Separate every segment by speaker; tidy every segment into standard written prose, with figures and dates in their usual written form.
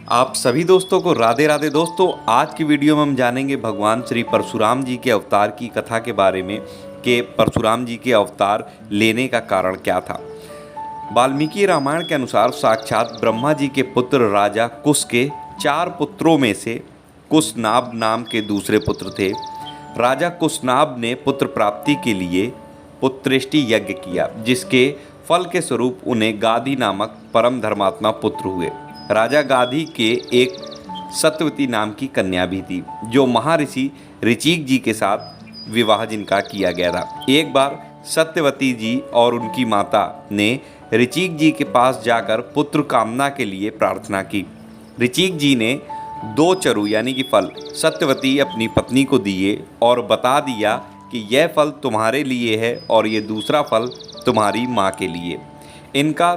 Speaker 1: आप सभी दोस्तों को राधे राधे। दोस्तों, आज की वीडियो में हम जानेंगे भगवान श्री परशुराम जी के अवतार की कथा के बारे में कि परशुराम जी के अवतार लेने का कारण क्या था। वाल्मीकि रामायण के अनुसार साक्षात ब्रह्मा जी के पुत्र राजा कुश के 4 पुत्रों में से कुशनाभ नाम के दूसरे पुत्र थे। राजा कुशनाभ ने पुत्र प्राप्ति के लिए पुत्रेष्टि यज्ञ किया, जिसके फल के स्वरूप उन्हें गाधी नामक परम धर्मात्मा पुत्र हुए। राजा गाधी के एक सत्यवती नाम की कन्या भी थी, जो महर्षि ऋचिक जी के साथ विवाह जिनका किया गया था। एक बार सत्यवती जी और उनकी माता ने ऋचिक जी के पास जाकर पुत्र कामना के लिए प्रार्थना की। ऋचिक जी ने 2 चरु यानी कि फल सत्यवती अपनी पत्नी को दिए और बता दिया कि यह फल तुम्हारे लिए है और ये दूसरा फल तुम्हारी माँ के लिए। इनका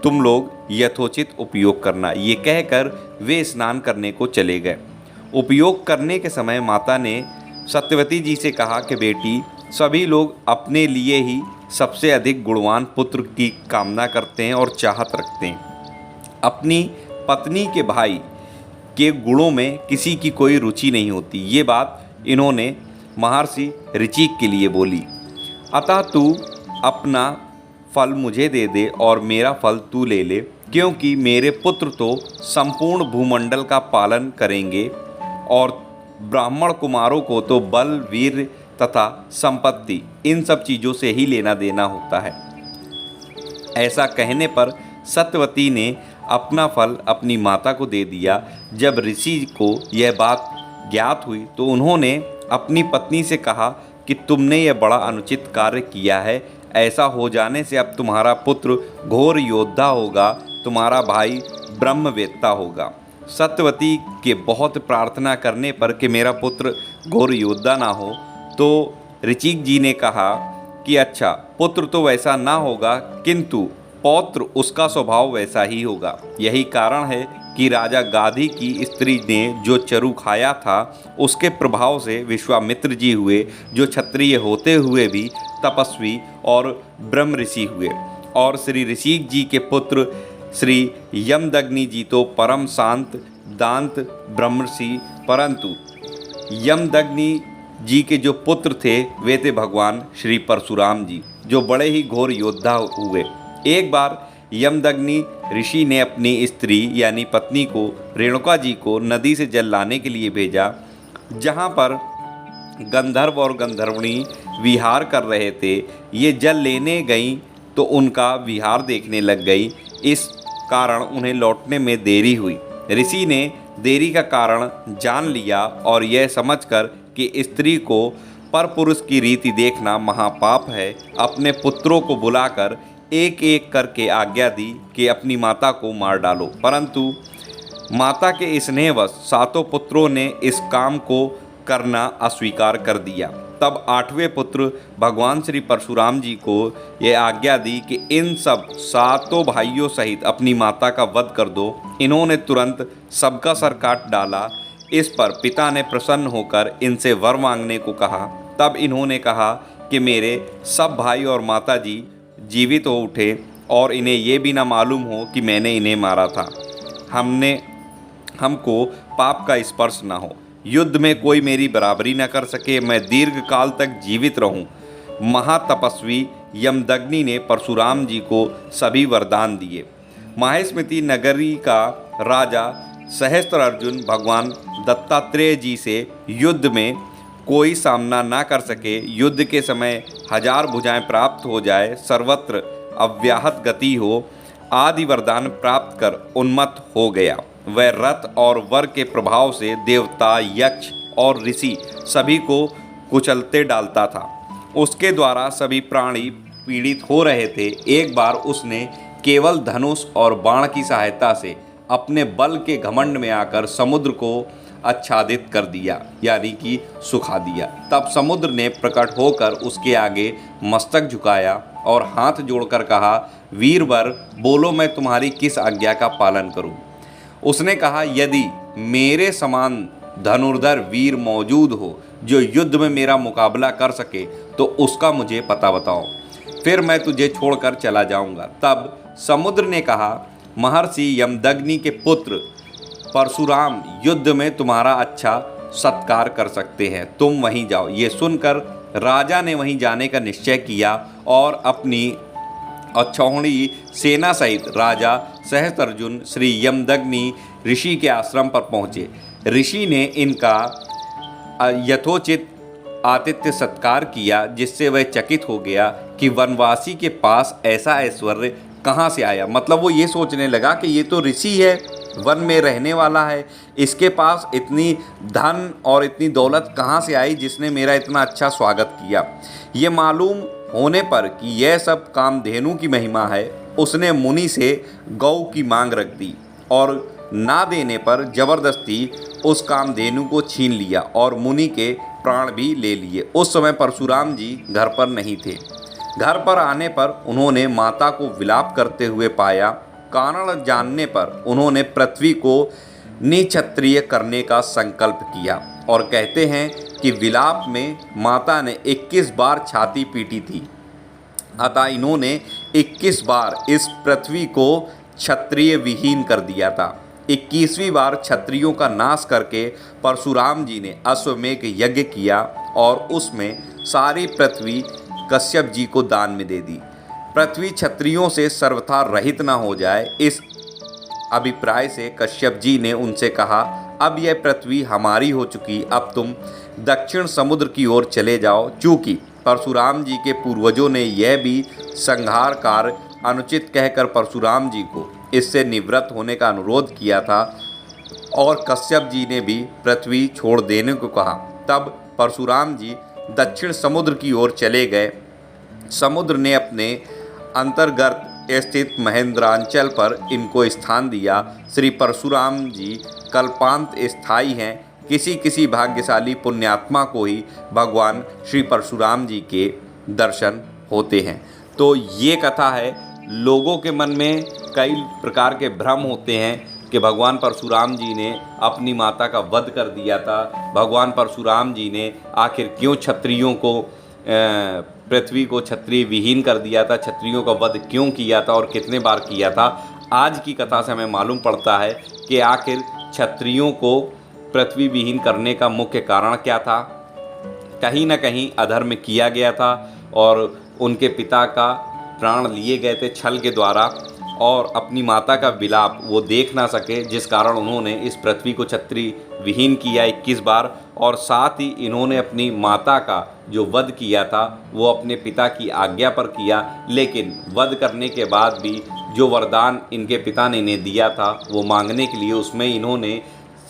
Speaker 1: तुम लोग यथोचित उपयोग करना। ये कहकर वे स्नान करने को चले गए। उपयोग करने के समय माता ने सत्यवती जी से कहा कि बेटी, सभी लोग अपने लिए ही सबसे अधिक गुणवान पुत्र की कामना करते हैं और चाहत रखते हैं। अपनी पत्नी के भाई के गुणों में किसी की कोई रुचि नहीं होती। ये बात इन्होंने महर्षि ऋचिक के लिए बोली। अतः तू अपना फल मुझे दे दे और मेरा फल तू ले ले, क्योंकि मेरे पुत्र तो संपूर्ण भूमंडल का पालन करेंगे और ब्राह्मण कुमारों को तो बल, वीर तथा संपत्ति इन सब चीज़ों से ही लेना देना होता है। ऐसा कहने पर सत्यवती ने अपना फल अपनी माता को दे दिया। जब ऋषि को यह बात ज्ञात हुई तो उन्होंने अपनी पत्नी से कहा कि तुमने यह बड़ा अनुचित कार्य किया है। ऐसा हो जाने से अब तुम्हारा पुत्र घोर योद्धा होगा, तुम्हारा भाई ब्रह्मवेत्ता होगा। सत्यवती के बहुत प्रार्थना करने पर कि मेरा पुत्र घोर योद्धा ना हो, तो ऋचिक जी ने कहा कि अच्छा, पुत्र तो वैसा ना होगा, किंतु पौत्र उसका स्वभाव वैसा ही होगा। यही कारण है कि राजा गाधी की स्त्री ने जो चरु खाया था, उसके प्रभाव से विश्वामित्र जी हुए, जो क्षत्रिय होते हुए भी तपस्वी और ब्रह्म ऋषि हुए। और श्री ऋषिक जी के पुत्र श्री यमदग्नि जी तो परम शांत दांत ब्रह्मर्षि, परंतु यमदग्नि जी के जो पुत्र थे वे थे भगवान श्री परशुराम जी, जो बड़े ही घोर योद्धा हुए। एक बार यमदग्नि ऋषि ने अपनी स्त्री यानी पत्नी को रेणुका जी को नदी से जल लाने के लिए भेजा। जहाँ पर गंधर्व और गंधर्वणी विहार कर रहे थे, ये जल लेने गईं तो उनका विहार देखने लग गई। इस कारण उन्हें लौटने में देरी हुई। ऋषि ने देरी का कारण जान लिया और यह समझकर कि स्त्री को परपुरुष की रीति देखना महापाप है, अपने पुत्रों को बुलाकर एक एक करके आज्ञा दी कि अपनी माता को मार डालो। परंतु माता के स्नेहवश 7 पुत्रों ने इस काम को करना अस्वीकार कर दिया। तब 8वें पुत्र भगवान श्री परशुराम जी को यह आज्ञा दी कि इन सब 7 भाइयों सहित अपनी माता का वध कर दो। इन्होंने तुरंत सबका सर काट डाला। इस पर पिता ने प्रसन्न होकर इनसे वर मांगने को कहा। तब इन्होंने कहा कि मेरे सब भाई और माता जी जीवित हो उठे और इन्हें ये भी ना मालूम हो कि मैंने इन्हें मारा था। हमको पाप का स्पर्श ना हो, युद्ध में कोई मेरी बराबरी न कर सके, मैं दीर्घ काल तक जीवित रहूं। महातपस्वी यमदग्नि ने परशुराम जी को सभी वरदान दिए। माहेस्मृति नगरी का राजा सहस्त्रार्जुन भगवान दत्तात्रेय जी से युद्ध में कोई सामना ना कर सके, युद्ध के समय 1000 भुजाएं प्राप्त हो जाए, सर्वत्र अव्याहत गति हो, आदि वरदान प्राप्त कर उन्मत्त हो गया। वह रथ और वर के प्रभाव से देवता, यक्ष और ऋषि सभी को कुचलते डालता था। उसके द्वारा सभी प्राणी पीड़ित हो रहे थे। एक बार उसने केवल धनुष और बाण की सहायता से अपने बल के घमंड में आकर समुद्र को आच्छादित कर दिया, यानी कि सुखा दिया। तब समुद्र ने प्रकट होकर उसके आगे मस्तक झुकाया और हाथ जोड़कर कहा, वीरवर, बोलो मैं तुम्हारी किस आज्ञा का पालन करूं। उसने कहा, यदि मेरे समान धनुर्धर वीर मौजूद हो जो युद्ध में मेरा मुकाबला कर सके तो उसका मुझे पता बताओ, फिर मैं तुझे छोड़कर चला जाऊंगा। तब समुद्र ने कहा, महर्षि यमदग्नि के पुत्र परशुराम युद्ध में तुम्हारा अच्छा सत्कार कर सकते हैं, तुम वहीं जाओ। ये सुनकर राजा ने वहीं जाने का निश्चय किया और अपनी अक्षौहिणी सेना सहित राजा सहस्त्रर्जुन श्री यमदग्नि ऋषि के आश्रम पर पहुँचे। ऋषि ने इनका यथोचित आतिथ्य सत्कार किया, जिससे वह चकित हो गया कि वनवासी के पास ऐसा ऐश्वर्य कहाँ से आया। मतलब वो ये सोचने लगा कि ये तो ऋषि है, वन में रहने वाला है, इसके पास इतनी धन और इतनी दौलत कहाँ से आई जिसने मेरा इतना अच्छा स्वागत किया। ये मालूम होने पर कि यह सब कामधेनु की महिमा है, उसने मुनि से गौ की मांग रख दी और ना देने पर जबरदस्ती उस कामधेनु को छीन लिया और मुनि के प्राण भी ले लिए। उस समय परशुराम जी घर पर नहीं थे। घर पर आने पर उन्होंने माता को विलाप करते हुए पाया। कारण जानने पर उन्होंने पृथ्वी को निक्षत्रिय करने का संकल्प किया और कहते हैं कि विलाप में माता ने 21 बार छाती पीटी थी। अतः इन्होंने 21 बार इस पृथ्वी को क्षत्रिय विहीन कर दिया था। 21वीं बार क्षत्रियों का नाश करके परशुराम जी ने अश्वमेघ यज्ञ किया और उसमें सारी पृथ्वी कश्यप जी को दान में दे दी। पृथ्वी क्षत्रियों से सर्वथा रहित न हो जाए, इस अभिप्राय से कश्यप जी ने उनसे कहा, अब यह पृथ्वी हमारी हो चुकी, अब तुम दक्षिण समुद्र की ओर चले जाओ। चूँकि परशुराम जी के पूर्वजों ने यह भी संहार कार्य अनुचित कहकर परशुराम जी को इससे निवृत्त होने का अनुरोध किया था और कश्यप जी ने भी पृथ्वी छोड़ देने को कहा, तब परशुराम जी दक्षिण समुद्र की ओर चले गए। समुद्र ने अपने अंतर्गत स्थित महेंद्रांचल पर इनको स्थान दिया। श्री परशुराम जी कल्पांत स्थायी हैं। किसी किसी भाग्यशाली पुण्यात्मा को ही भगवान श्री परशुराम जी के दर्शन होते हैं। तो ये कथा है। लोगों के मन में कई प्रकार के भ्रम होते हैं कि भगवान परशुराम जी ने अपनी माता का वध कर दिया था, भगवान परशुराम जी ने आखिर क्यों क्षत्रियों को पृथ्वी को क्षत्रिय विहीन कर दिया था, क्षत्रियों का वध क्यों किया था और कितने बार किया था। आज की कथा से हमें मालूम पड़ता है कि आखिर क्षत्रियों को पृथ्वी विहीन करने का मुख्य कारण क्या था। कहीं न कहीं अधर्म किया गया था और उनके पिता का प्राण लिए गए थे छल के द्वारा और अपनी माता का विलाप वो देख ना सके, जिस कारण उन्होंने इस पृथ्वी को क्षत्रिय विहीन किया 21 बार। और साथ ही इन्होंने अपनी माता का जो वध किया था वो अपने पिता की आज्ञा पर किया, लेकिन वध करने के बाद भी जो वरदान इनके पिता ने इन्हें दिया था वो मांगने के लिए उसमें इन्होंने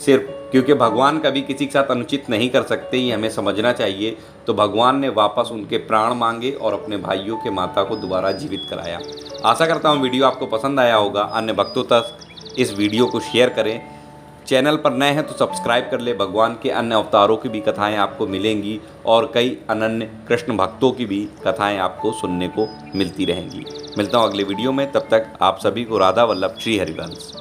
Speaker 1: सिर्फ, क्योंकि भगवान कभी किसी के साथ अनुचित नहीं कर सकते, ये हमें समझना चाहिए, तो भगवान ने वापस उनके प्राण मांगे और अपने भाइयों के माता को दोबारा जीवित कराया। आशा करता हूँ वीडियो आपको पसंद आया होगा। अन्य भक्तों तक इस वीडियो को शेयर करें। चैनल पर नए हैं तो सब्सक्राइब कर ले। भगवान के अन्य अवतारों की भी कथाएं आपको मिलेंगी और कई अनन्य कृष्ण भक्तों की भी कथाएं आपको सुनने को मिलता रहेंगी। मिलता हूँ अगले वीडियो में, तब तक आप सभी को राधा वल्लभ श्री हरिवंश।